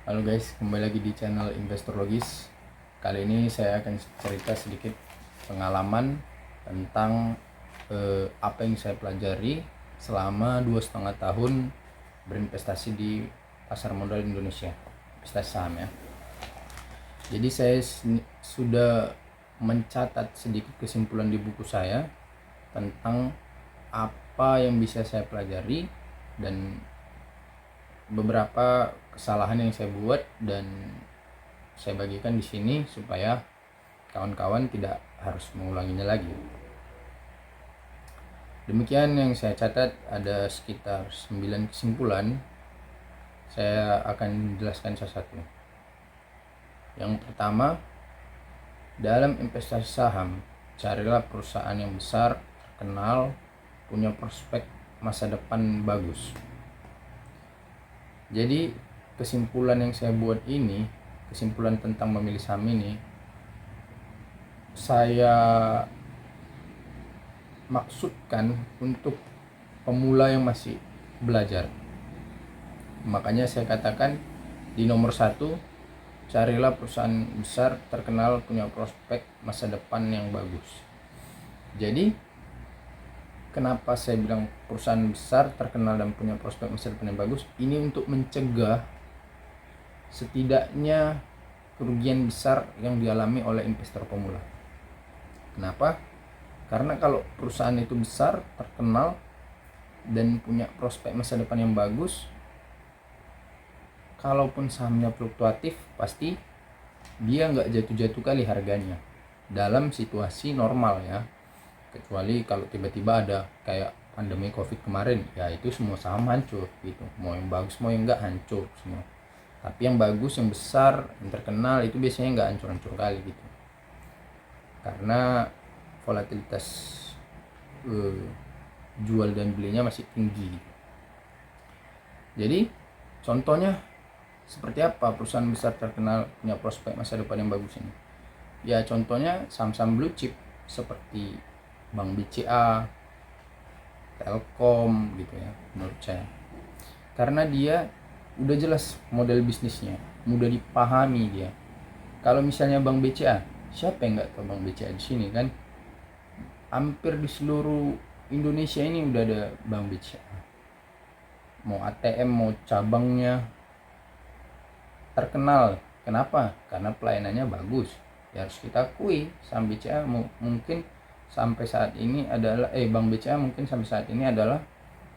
Halo guys, kembali lagi di channel Investor Logis. Kali ini saya akan cerita sedikit pengalaman tentang apa yang saya pelajari selama 2,5 tahun berinvestasi di pasar modal Indonesia, investasi saham ya. Jadi saya sudah mencatat sedikit kesimpulan di buku saya tentang apa yang bisa saya pelajari dan beberapa kesalahan yang saya buat, dan saya bagikan di sini supaya kawan-kawan tidak harus mengulanginya lagi. Demikian yang saya catat, ada sekitar 9 kesimpulan. Saya akan jelaskan satu-satu. Yang pertama, dalam investasi saham, carilah perusahaan yang besar, terkenal, punya prospek masa depan bagus. Jadi kesimpulan yang saya buat ini, kesimpulan tentang memilih saham ini, saya maksudkan untuk pemula yang masih belajar. Makanya saya katakan di nomor 1, carilah perusahaan besar, terkenal, punya prospek masa depan yang bagus. Jadi kenapa saya bilang perusahaan besar, terkenal, dan punya prospek masa depan yang bagus? Ini untuk mencegah setidaknya kerugian besar yang dialami oleh investor pemula. Kenapa? Karena kalau perusahaan itu besar, terkenal, dan punya prospek masa depan yang bagus, kalaupun sahamnya fluktuatif, pasti dia nggak jatuh-jatuh kali harganya dalam situasi normal ya. Kecuali kalau tiba-tiba ada kayak pandemi COVID kemarin, ya itu semua saham hancur gitu. Mau yang bagus mau yang nggak, hancur semua. Tapi yang bagus, yang besar, yang terkenal itu biasanya nggak hancur-hancur kali gitu, karena volatilitas jual dan belinya masih tinggi. Jadi contohnya seperti apa perusahaan besar terkenal punya prospek masa depan yang bagus ini? Ya contohnya saham-saham blue chip seperti Bank BCA, Telkom gitu ya, menurut saya. Karena dia udah jelas model bisnisnya, mudah dipahami dia. Kalau misalnya Bank BCA, siapa yang nggak tahu Bank BCA di sini kan? Hampir di seluruh Indonesia ini udah ada Bank BCA. Mau ATM, mau cabangnya, terkenal. Kenapa? Karena pelayanannya bagus. Ya harus kita akui, saham BCA mungkin sampai saat ini adalah Bank BCA mungkin sampai saat ini adalah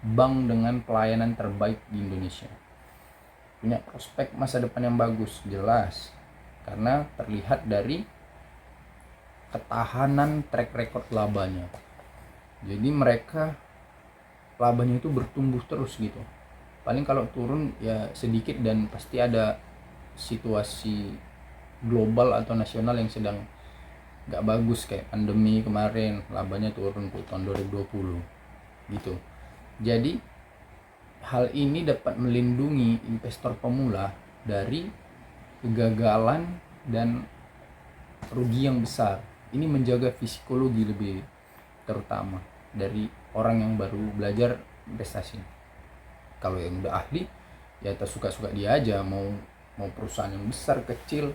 bank dengan pelayanan terbaik di Indonesia. Punya prospek masa depan yang bagus, jelas. Karena terlihat dari ketahanan track record labanya. Jadi mereka labanya itu bertumbuh terus gitu. Paling kalau turun ya sedikit, dan pasti ada situasi global atau nasional yang sedang gak bagus, kayak pandemi kemarin, labanya turun tuh tahun 2020 gitu. Jadi hal ini dapat melindungi investor pemula dari kegagalan dan rugi yang besar. Ini menjaga psikologi lebih terutama dari orang yang baru belajar investasi. Kalau yang udah ahli ya suka-suka dia aja, mau perusahaan yang besar kecil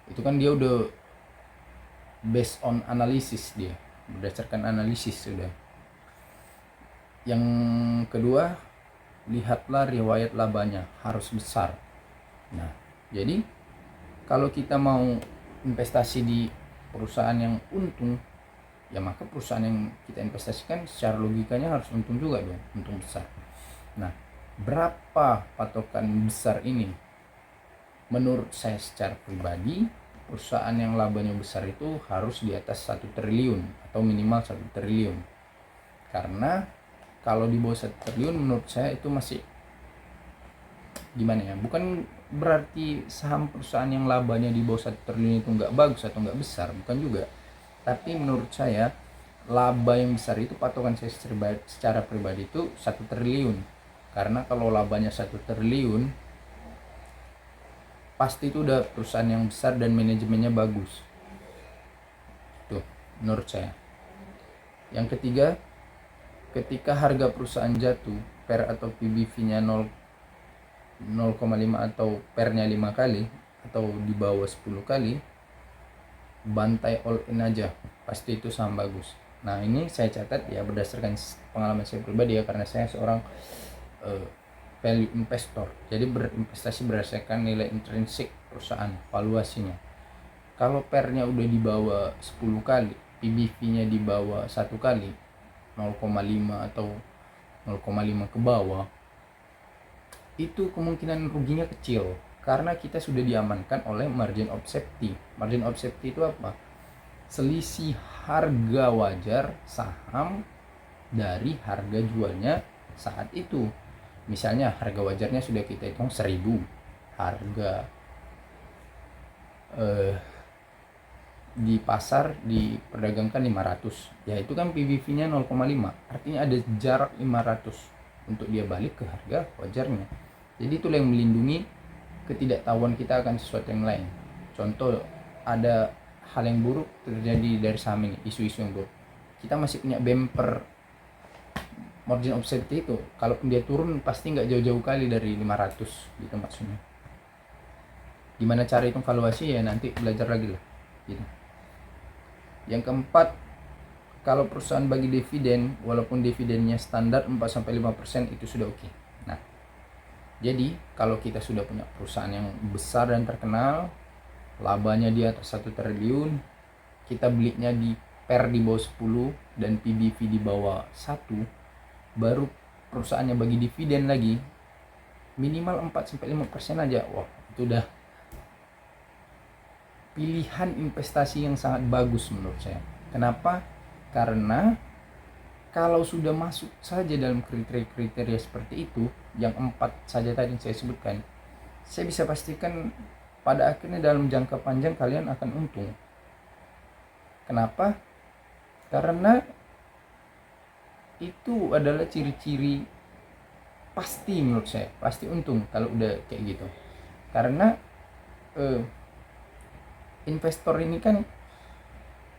itu kan dia udah based on analisis, dia berdasarkan analisis sudah. Yang kedua, lihatlah riwayat labanya harus besar. Nah, jadi kalau kita mau investasi di perusahaan yang untung, ya maka perusahaan yang kita investasikan secara logikanya harus untung juga dong, untung besar. Nah, berapa patokan besar ini? Menurut saya secara pribadi, perusahaan yang labanya besar itu harus di atas 1 triliun atau minimal 1 triliun. Karena kalau di bawah 1 triliun menurut saya itu masih gimana ya, bukan berarti saham perusahaan yang labanya di bawah 1 triliun itu nggak bagus atau nggak besar, bukan juga. Tapi menurut saya laba yang besar itu, patokan saya secara pribadi itu 1 triliun. Karena kalau labanya 1 triliun pasti itu udah perusahaan yang besar dan manajemennya bagus. Tuh, menurut saya. Yang ketiga, ketika harga perusahaan jatuh, PER atau PBV-nya 0,5 atau pernya 5 kali atau di bawah 10 kali, bantai all in aja, pasti itu saham bagus. Nah ini saya catat ya berdasarkan pengalaman saya pribadi ya, karena saya seorang value investor, jadi berinvestasi berdasarkan nilai intrinsik perusahaan, valuasinya. Kalau pernya udah di bawah 10 kali, PBV-nya di bawah 1 kali, 0,5 atau 0,5 ke bawah, itu kemungkinan ruginya kecil karena kita sudah diamankan oleh margin of safety. Margin of safety itu apa? Selisih harga wajar saham dari harga jualnya saat itu. Misalnya harga wajarnya sudah kita hitung 1000, harga di pasar diperdagangkan 500, ya itu kan PBV-nya 0,5, artinya ada jarak 500 untuk dia balik ke harga wajarnya. Jadi itulah yang melindungi ketidaktahuan kita akan sesuatu yang lain. Contoh, ada hal yang buruk terjadi dari saham ini, isu-isu yang buruk, kita masih punya bumper margin of safety itu, kalaupun dia turun pasti nggak jauh-jauh kali dari 500 gitu maksudnya. Gimana cara hitung valuasi ya nanti belajar lagi lah gitu. Yang keempat, kalau perusahaan bagi dividen, walaupun dividennya standar 4-5% itu sudah oke. Nah, jadi kalau kita sudah punya perusahaan yang besar dan terkenal, labanya di atas 1 triliun, kita belinya di PER di bawah 10 dan PBV di bawah 1, baru perusahaannya bagi dividen lagi, minimal 4-5% aja. Wah, itu udah pilihan investasi yang sangat bagus menurut saya. Kenapa? Karena kalau sudah masuk saja dalam kriteria seperti itu, yang 4 saja tadi saya sebutkan, saya bisa pastikan pada akhirnya dalam jangka panjang kalian akan untung. Kenapa? Karena itu adalah ciri-ciri pasti menurut saya, pasti untung kalau udah kayak gitu. Karena investor ini kan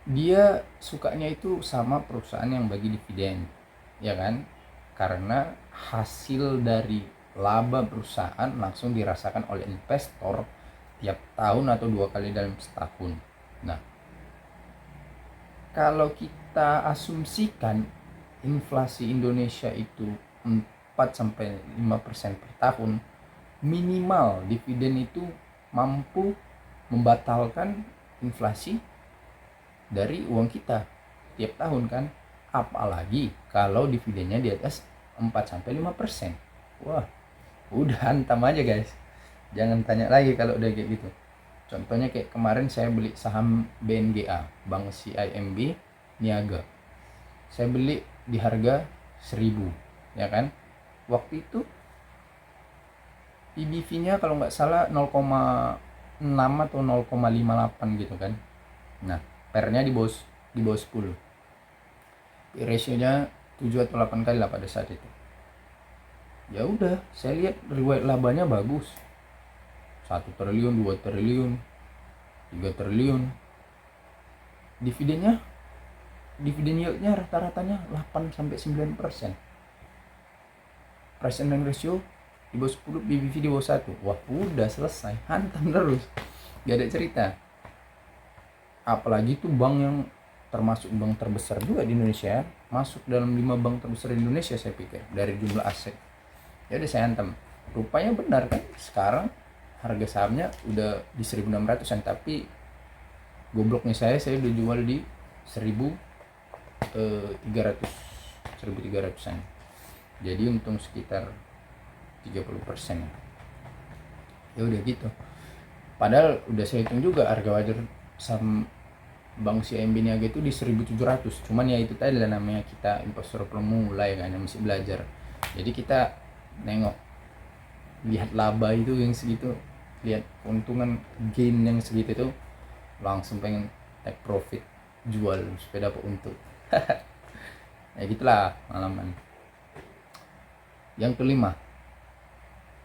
dia sukanya itu sama perusahaan yang bagi dividen, ya kan? Karena hasil dari laba perusahaan langsung dirasakan oleh investor tiap tahun atau 2 kali dalam setahun. Nah, kalau kita asumsikan inflasi Indonesia itu 4-5% per tahun, minimal dividen itu mampu membatalkan inflasi dari uang kita tiap tahun kan. Apalagi kalau dividennya di atas 4-5%. Wah, udah hantam aja guys. Jangan tanya lagi kalau udah kayak gitu. Contohnya kayak kemarin saya beli saham BNGA, Bank CIMB Niaga. Saya beli di harga 1000, ya kan? Waktu itu PBV-nya kalau nggak salah 0,6 atau 0,58 gitu kan. Nah, pernya di bawah 10. Ratio-nya 7 atau 8 kali lah pada saat itu. Ya udah, saya lihat riwayat labanya bagus. 1 triliun, 2 triliun, 3 triliun. Dividen yieldnya rata-ratanya 8-9%. Price earning ratio di bawah 10, PBV di bawah 1. Wah, udah selesai, hantam terus, gak ada cerita. Apalagi itu bank yang termasuk bank terbesar juga di Indonesia, masuk dalam 5 bank terbesar di Indonesia saya pikir dari jumlah aset. Ya udah saya hantam. Rupanya benar kan, sekarang harga sahamnya udah di 1.600-an, tapi gobloknya saya udah jual di 1.300-an. Jadi untung sekitar 30%. Ya udah gitu. Padahal udah saya hitung juga harga wajar saham Bank CIMB Niaga itu di 1.700. Cuman ya itu tadi lah, namanya kita investor pemula ya kan, yang masih belajar. Jadi kita nengok, lihat laba itu yang segitu, lihat keuntungan gain yang segitu itu, langsung pengen take profit, jual supaya dapat untung. Ya gitulah pengalaman. Yang kelima,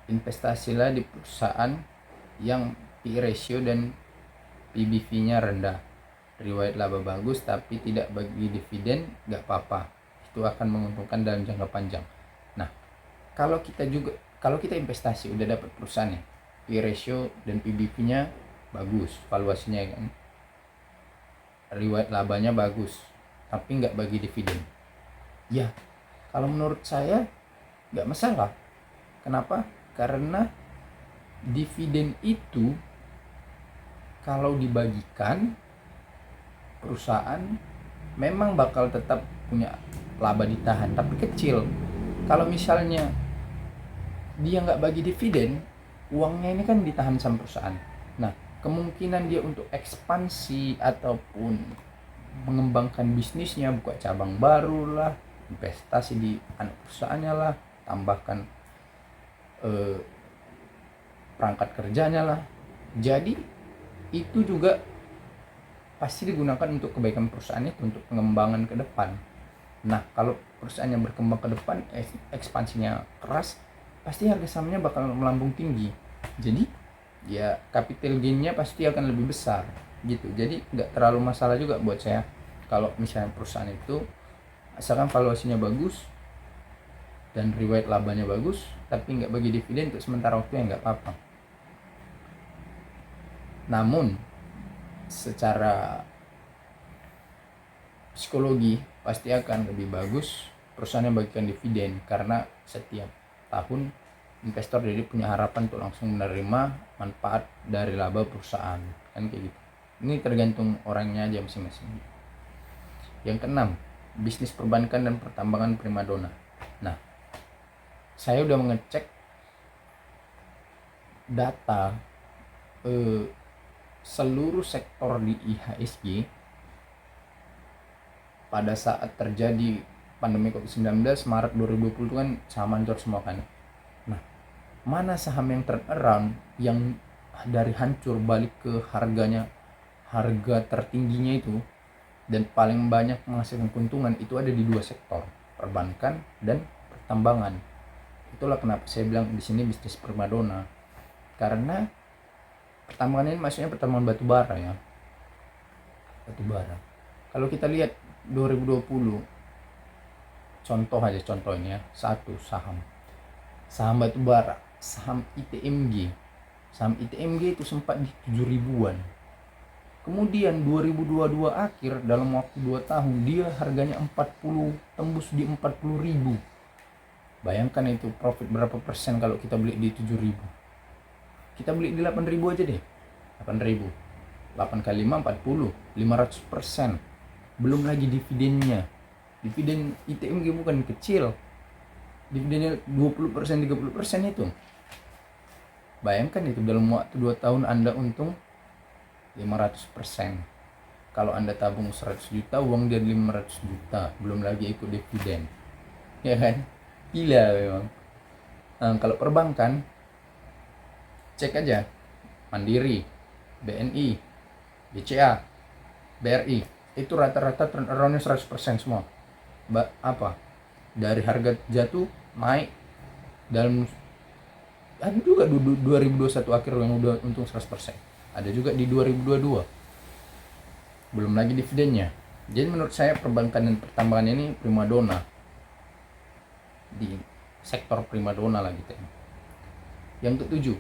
investasilah di perusahaan yang PE ratio dan PBV-nya rendah, riwayat laba bagus tapi tidak bagi dividen, gak apa-apa, itu akan menguntungkan dalam jangka panjang. Nah, kalau kita juga kalau kita investasi udah dapat perusahaannya, P ratio dan PBV-nya bagus, valuasinya kan, riwayat labanya bagus, tapi nggak bagi dividen, ya kalau menurut saya nggak masalah. Kenapa? Karena dividen itu kalau dibagikan, perusahaan memang bakal tetap punya laba ditahan, tapi kecil. Kalau misalnya dia nggak bagi dividen, uangnya ini kan ditahan sama perusahaan. Nah, kemungkinan dia untuk ekspansi ataupun mengembangkan bisnisnya, buka cabang baru lah, investasi di anak perusahaannya lah, tambahkan perangkat kerjanya lah. Jadi itu juga pasti digunakan untuk kebaikan perusahaan itu, untuk pengembangan ke depan. Nah, kalau perusahaannya berkembang ke depan, ekspansinya keras, pasti harga sahamnya bakal melambung tinggi. Jadi ya capital gain-nya pasti akan lebih besar gitu. Jadi nggak terlalu masalah juga buat saya kalau misalnya perusahaan itu asalkan valuasinya bagus dan riwayat labanya bagus, tapi nggak bagi dividen untuk sementara waktu, ya nggak apa-apa. Namun secara psikologi pasti akan lebih bagus perusahaan yang bagikan dividen, karena setiap tahun investor jadi punya harapan untuk langsung menerima manfaat dari laba perusahaan, kan kayak gitu. Ini tergantung orangnya aja masing-masing. Yang keenam, bisnis perbankan dan pertambangan primadona. Nah, saya udah mengecek data seluruh sektor di IHSG pada saat terjadi pandemi COVID-19 Maret 2020 itu kan saham hancur semua kan. Nah, mana saham yang turn around, yang dari hancur balik ke harga tertingginya itu dan paling banyak menghasilkan keuntungan, itu ada di dua sektor, perbankan dan pertambangan. Itulah kenapa saya bilang di sini bisnis primadona. Karena pertambangan ini maksudnya pertambangan batu bara ya. Batu bara. Kalau kita lihat 2020, contohnya satu saham batu bara, saham ITMG itu sempat di 7 ribuan. Kemudian 2022 akhir, dalam waktu 2 tahun dia harganya 40, tembus di 40 ribu. Bayangkan itu profit berapa persen kalau kita beli di 7 ribu. Kita beli di 8 ribu aja deh. 8 ribu 8 kali 5 40, 500%. Belum lagi dividennya. Dividen ITMG bukan kecil. Dividennya 20%, 30% itu. Bayangkan itu dalam waktu 2 tahun Anda untung 500%. Kalau Anda tabung 100 juta, uang dia 500 juta. Belum lagi ikut dividen. Ya kan? Gila memang. Nah, kalau perbankan, cek aja. Mandiri, BNI, BCA, BRI, itu rata-rata turn around-nya 100% semua. Dari harga jatuh naik, dalam ada juga 2021 akhir yang udah untung 100%. Ada juga di 2022. Belum lagi dividennya. Jadi menurut saya perbankan dan pertambangan ini primadona. Di sektor primadona lah gitu. Yang ketujuh,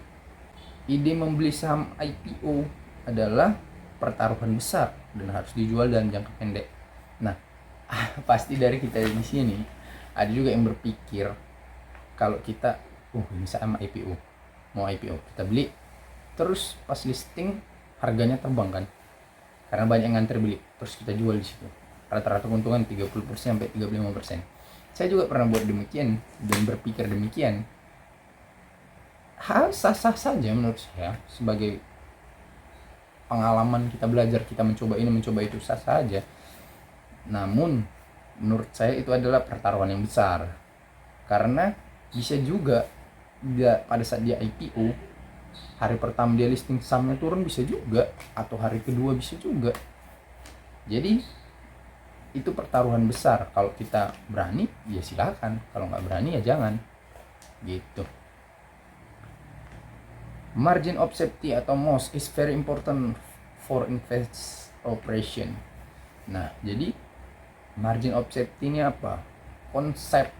ide membeli saham IPO adalah pertaruhan besar dan harus dijual dalam jangka pendek. Nah, pasti dari kita di sini ada juga yang berpikir kalau kita ini saham IPO, mau IPO, kita beli, terus pas listing harganya terbang kan, karena banyak yang ngantri beli, terus kita jual di situ. Rata-rata keuntungan 30% sampai 35%. Saya juga pernah buat demikian dan berpikir demikian. Hal sah-sah saja menurut saya, sebagai pengalaman kita belajar, kita mencoba ini mencoba itu, sah saja. Namun menurut saya itu adalah pertaruhan yang besar, karena bisa juga pada saat dia IPO, hari pertama dia listing sahamnya turun bisa juga, atau hari kedua bisa juga. Jadi itu pertaruhan besar. Kalau kita berani ya silakan, kalau nggak berani ya jangan gitu. Margin of safety atau MOS is very important for invest operation. Nah, jadi margin of safety ini apa? Konsep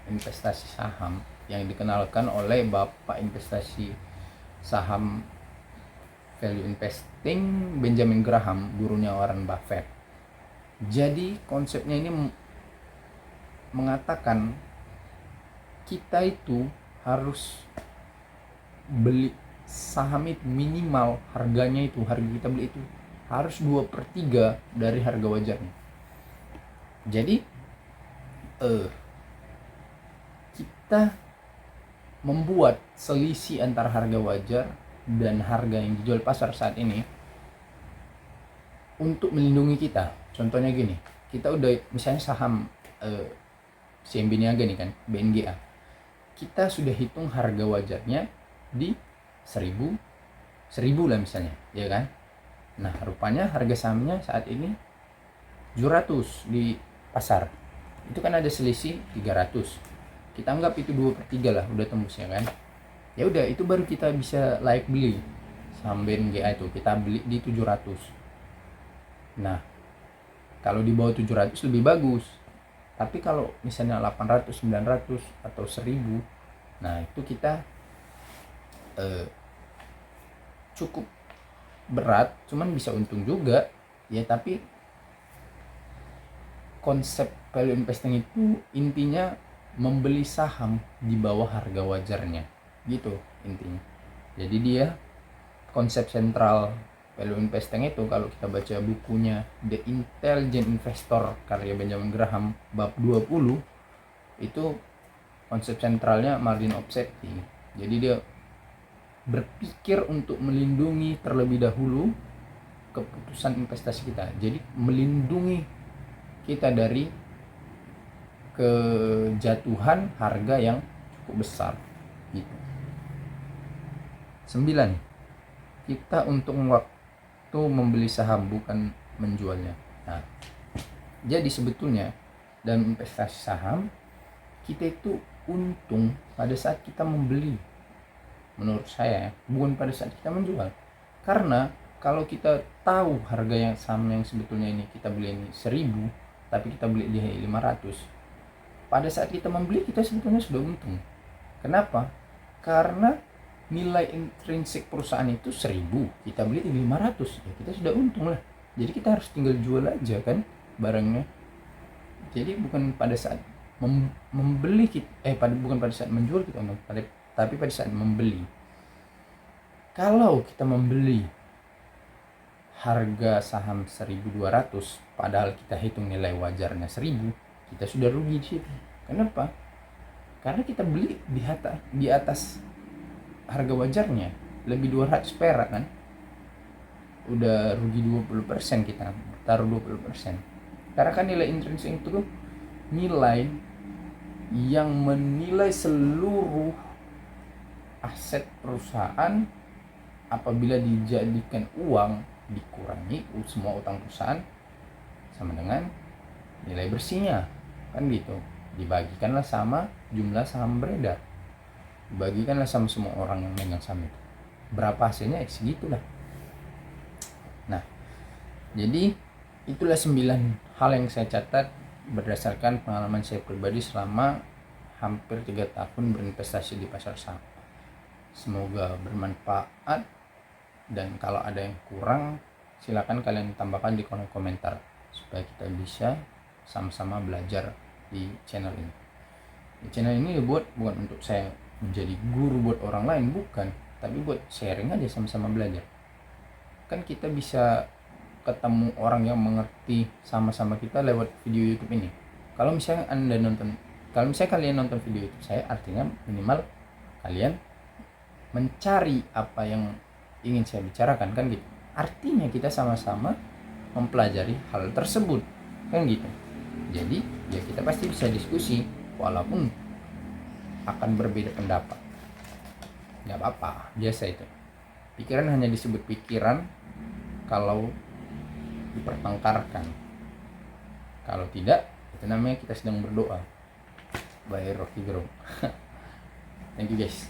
investasi saham yang dikenalkan oleh bapak investasi saham value investing Benjamin Graham, gurunya Warren Buffett. Jadi konsepnya ini mengatakan kita itu harus beli saham itu minimal harga kita beli itu harus 2/3 dari harga wajarnya. Jadi kita membuat selisih antara harga wajar dan harga yang dijual pasar saat ini untuk melindungi kita. Contohnya gini, kita udah misalnya saham CMB Niaga nih kan, BNGA, kita sudah hitung harga wajarnya di 1000 lah misalnya, ya kan. Nah rupanya harga sahamnya saat ini 700 di pasar, itu kan ada selisih 300. Kita anggap itu 2/3 lah, udah tembus ya kan. Ya udah, itu baru kita bisa layak beli saham BNGA itu, kita beli di 700. Nah kalau di bawah 700 lebih bagus, tapi kalau misalnya 800, 900 atau 1000, nah itu kita cukup berat, cuman bisa untung juga ya. Tapi konsep value investing itu intinya membeli saham di bawah harga wajarnya gitu intinya. Jadi dia konsep sentral value investing itu, kalau kita baca bukunya The Intelligent Investor karya Benjamin Graham bab 20, itu konsep sentralnya margin of safety. Jadi dia berpikir untuk melindungi terlebih dahulu keputusan investasi kita. Jadi melindungi kita dari kejatuhan harga yang cukup besar gitu. 9. Kita untuk waktu membeli saham, bukan menjualnya. Nah, jadi sebetulnya dalam investasi saham kita itu untung pada saat kita membeli, menurut saya, bukan pada saat kita menjual. Karena kalau kita tahu harga yang saham yang sebetulnya ini kita beli ini 1000, tapi kita beli di 500, pada saat kita membeli kita sebetulnya sudah untung. Kenapa? Karena nilai intrinsik perusahaan itu 1000, kita beli di 500, ya kita sudah untung lah. Jadi kita harus tinggal jual aja kan barangnya. Jadi bukan pada saat membeli bukan pada saat menjual kita untung, tapi pada saat membeli. Kalau kita membeli harga saham 1200 padahal kita hitung nilai wajarnya 1000, kita sudah rugi di situ. Kenapa? Karena kita beli di atas harga wajarnya, lebih 200 perak kan. Udah rugi 20%, kita taruh 20%. Karena kan nilai intrinsik itu nilai yang menilai seluruh aset perusahaan. Apabila dijadikan uang, dikurangi semua utang perusahaan sama dengan nilai bersihnya kan gitu. Dibagikanlah sama jumlah saham beredar, dibagikanlah sama semua orang yang megang saham itu. Berapa hasilnya segitulah. Nah jadi itulah 9 hal yang saya catat berdasarkan pengalaman saya pribadi selama hampir 3 tahun berinvestasi di pasar saham. Semoga bermanfaat, dan kalau ada yang kurang silakan kalian tambahkan di kolom komentar supaya kita bisa sama-sama belajar di channel ini. Di channel ini bukan untuk saya menjadi guru buat orang lain, bukan, tapi buat sharing aja, sama-sama belajar. Kan kita bisa ketemu orang yang mengerti sama-sama kita lewat video YouTube ini. Kalau misalnya kalian nonton video YouTube saya, artinya minimal kalian mencari apa yang ingin saya bicarakan kan gitu. Artinya kita sama-sama mempelajari hal tersebut kan gitu. Jadi ya kita pasti bisa diskusi walaupun akan berbeda pendapat. Nggak apa-apa, biasa itu. Pikiran hanya disebut pikiran kalau dipertengkarkan. Kalau tidak, itu namanya kita sedang berdoa. By Rocky Gerung. Thank you guys.